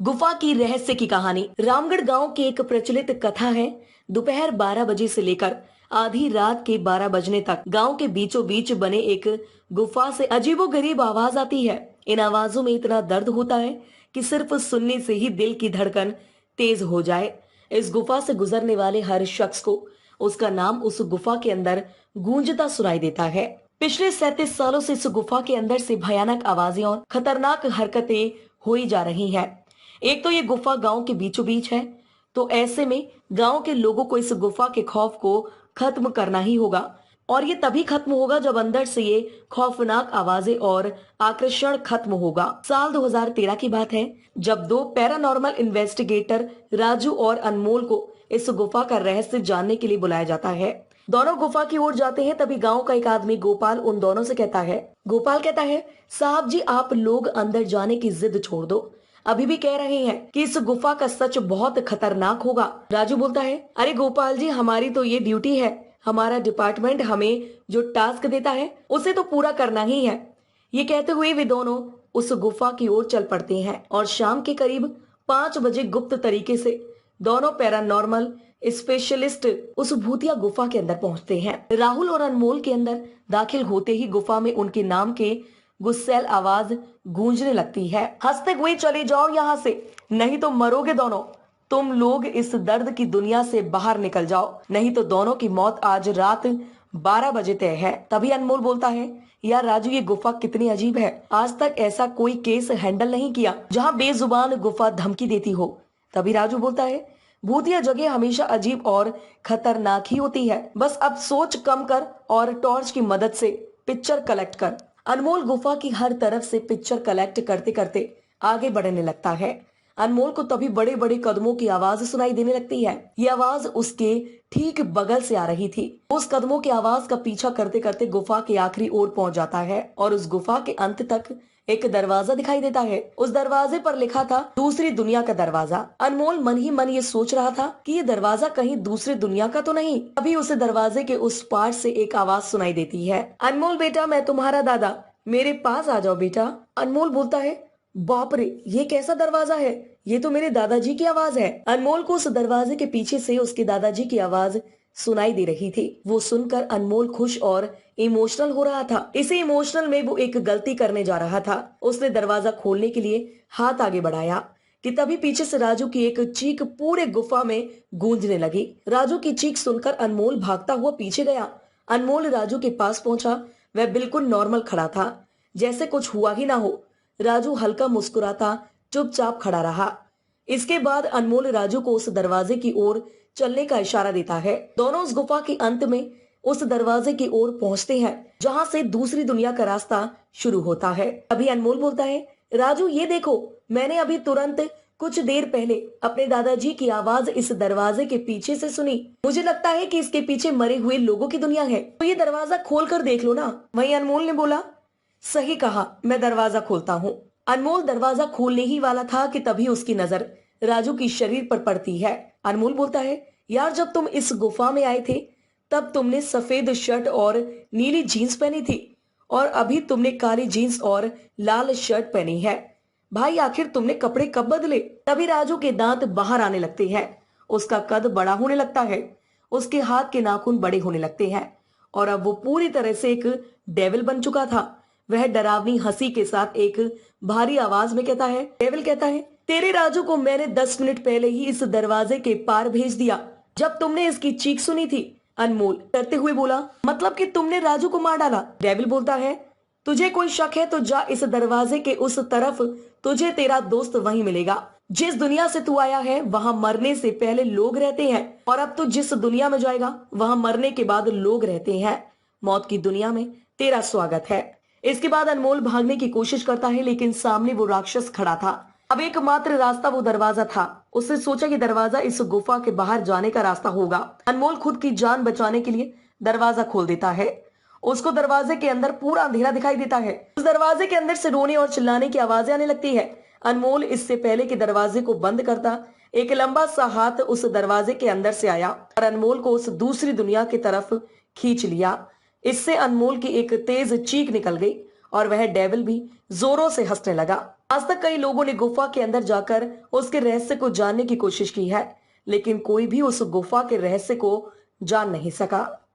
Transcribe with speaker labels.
Speaker 1: गुफा की रहस्य की कहानी। रामगढ़ गांव की एक प्रचलित कथा है। दोपहर 12 बजे से लेकर आधी रात के 12 बजने तक गांव के बीचों बीच बने एक गुफा से अजीबोगरीब आवाज आती है। इन आवाजों में इतना दर्द होता है कि सिर्फ सुनने से ही दिल की धड़कन तेज हो जाए। इस गुफा से गुजरने वाले हर शख्स को उसका नाम उस गुफा के अंदर गूंजता सुनाई देता है। पिछले 37 सालों से इस गुफा के अंदर से भयानक आवाजें और खतरनाक हरकतें हुई जा रही हैं। एक तो ये गुफा गांव के बीचों बीच है, तो ऐसे में गांव के लोगों को इस गुफा के खौफ को खत्म करना ही होगा। और ये तभी खत्म होगा जब अंदर से ये खौफनाक आवाजें और आकर्षण खत्म होगा। साल 2013 की बात है, जब दो पैरानॉर्मल इन्वेस्टिगेटर राजू और अनमोल को इस गुफा का रहस्य जानने के लिए बुलाया जाता है। दोनों गुफा की ओर जाते हैं, तभी गांव का एक आदमी गोपाल उन दोनों से कहता है। गोपाल कहता है, साहब जी, आप लोग अंदर जाने की जिद छोड़ दो। अभी भी कह रहे हैं कि इस गुफा का सच बहुत खतरनाक होगा। राजू बोलता है, अरे गोपाल जी, हमारी तो ये ड्यूटी है। हमारा डिपार्टमेंट हमें जो टास्क देता है उसे तो पूरा करना ही है। ये कहते हुए वे दोनों उस गुफा की ओर चल पड़ते हैं और शाम के करीब 5 बजे गुप्त तरीके से दोनों पैरानॉर्मल स्पेशलिस्ट उस भूतिया गुफा के अंदर पहुंचते हैं। राहुल और अनमोल के अंदर दाखिल होते ही गुफा में उनके नाम के गुस्सैल आवाज गूंजने लगती है। हंसते हुए चले जाओ यहाँ से, नहीं तो मरोगे दोनों। तुम लोग इस दर्द की दुनिया से बाहर निकल जाओ, नहीं तो दोनों की मौत आज रात 12 बजे तय है। तभी अनमोल बोलता है, यार राजू, ये गुफा कितनी अजीब है। आज तक ऐसा कोई केस हैंडल नहीं किया जहाँ बेजुबान गुफा धमकी देती हो। तभी राजू बोलता है, भूतिया जगह हमेशा अजीब और खतरनाक ही होती है। बस अब सोच कम कर और टॉर्च की मदद से पिक्चर कलेक्ट कर। अनमोल गुफा की हर तरफ से पिक्चर कलेक्ट करते करते आगे बढ़ने लगता है। अनमोल को तभी बड़े बड़े कदमों की आवाज सुनाई देने लगती है। ये आवाज उसके ठीक बगल से आ रही थी। उस कदमों की आवाज का पीछा करते करते गुफा के आखिरी ओर पहुंच जाता है और उस गुफा के अंत तक एक दरवाजा दिखाई देता है। उस दरवाजे पर लिखा था, दूसरी दुनिया का दरवाजा। अनमोल मन ही मन ये सोच रहा था कि ये दरवाजा कहीं दूसरी दुनिया का तो नहीं। अभी उस दरवाजे के उस पार से एक आवाज सुनाई देती है, अनमोल बेटा, मैं तुम्हारा दादा, मेरे पास आ जाओ बेटा। अनमोल बोलता है, बाप रे, ये कैसा दरवाजा है, ये तो मेरे दादाजी की आवाज है। अनमोल को उस दरवाजे के पीछे से उसके दादाजी की आवाज सुनाई दे रही थी। वो सुनकर अनमोल खुश और इमोशनल हो रहा था। इसी इमोशनल में वो एक गलती करने जा रहा था। उसने दरवाजा खोलने के लिए हाथ आगे बढ़ाया कि तभी पीछे से राजू की एक चीख पूरे गुफा में गूंजने लगी। राजू की चीख सुनकर अनमोल भागता हुआ पीछे गया। अनमोल राजू के पास पहुंचा। वह बिल्कुल नॉर्मल खड़ा था, जैसे कुछ हुआ ही ना हो। राजू हल्का मुस्कुराता चुपचाप खड़ा रहा। इसके बाद अनमोल राजू को उस दरवाजे की ओर चलने का इशारा देता है। दोनों उस गुफा के अंत में उस दरवाजे की ओर पहुंचते हैं जहां से दूसरी दुनिया का रास्ता शुरू होता है। अभी अनमोल बोलता है, राजू ये देखो, मैंने अभी तुरंत कुछ देर पहले अपने दादाजी की आवाज इस दरवाजे के पीछे से सुनी। मुझे लगता है कि इसके पीछे मरे हुए लोगों की दुनिया है, तो ये दरवाजा खोल कर देख लो ना। वहीं अनमोल ने बोला, सही कहा, मैं दरवाजा खोलता हूँ। अनमोल दरवाजा खोलने ही वाला था कि तभी उसकी नजर राजू की शरीर पर पड़ती है। अनमोल बोलता है, यार, जब तुम इस गुफा में आए थे तब तुमने सफेद शर्ट और नीली जीन्स पहनी थी और अभी तुमने काली जीन्स और लाल शर्ट पहनी है। भाई, आखिर तुमने कपड़े कब बदले? तभी राजू के दांत बाहर आने लगते हैं। उसका कद बड़ा होने लगता है, उसके हाथ के नाखून बड़े होने लगते हैं और अब वो पूरी तरह से एक डेविल बन चुका था। वह डरावनी हंसी के साथ एक भारी आवाज में कहता है, डेविल कहता है, तेरे राजू को मैंने 10 मिनट पहले ही इस दरवाजे के पार भेज दिया जब तुमने इसकी चीख सुनी थी। अनमोल डरते हुए बोला, मतलब कि तुमने राजू को मार डाला? डेविल बोलता है, तुझे कोई शक है तो जा इस दरवाजे के उस तरफ, तुझे तेरा दोस्त वहीं मिलेगा। जिस दुनिया से तू आया है वहाँ मरने से पहले लोग रहते हैं और अब तू जिस दुनिया में जाएगा वहाँ मरने के बाद लोग रहते हैं। मौत की दुनिया में तेरा स्वागत है। इसके बाद अनमोल भागने की कोशिश करता है, लेकिन सामने वो राक्षस खड़ा था। अब एकमात्र रास्ता वो दरवाजा था। उसने सोचा कि दरवाजा इस गुफा के बाहर जाने का रास्ता होगा। अनमोल खुद की जान बचाने के लिए दरवाजा खोल देता है। उसको दरवाजे के अंदर पूरा अंधेरा दिखाई देता है। उस दरवाजे के अंदर से रोने और चिल्लाने की आवाजें आने लगती है। अनमोल इससे पहले कि दरवाजे को बंद करता, एक लंबा सा हाथ उस दरवाजे के अंदर से आया और अनमोल को उस दूसरी दुनिया की तरफ खींच लिया। इससे अनमोल की एक तेज चीख निकल गई और वह डेविल भी जोरों से हंसने लगा। आज तक कई लोगों ने गुफा के अंदर जाकर उसके रहस्य को जानने की कोशिश की है, लेकिन कोई भी उस गुफा के रहस्य को जान नहीं सका।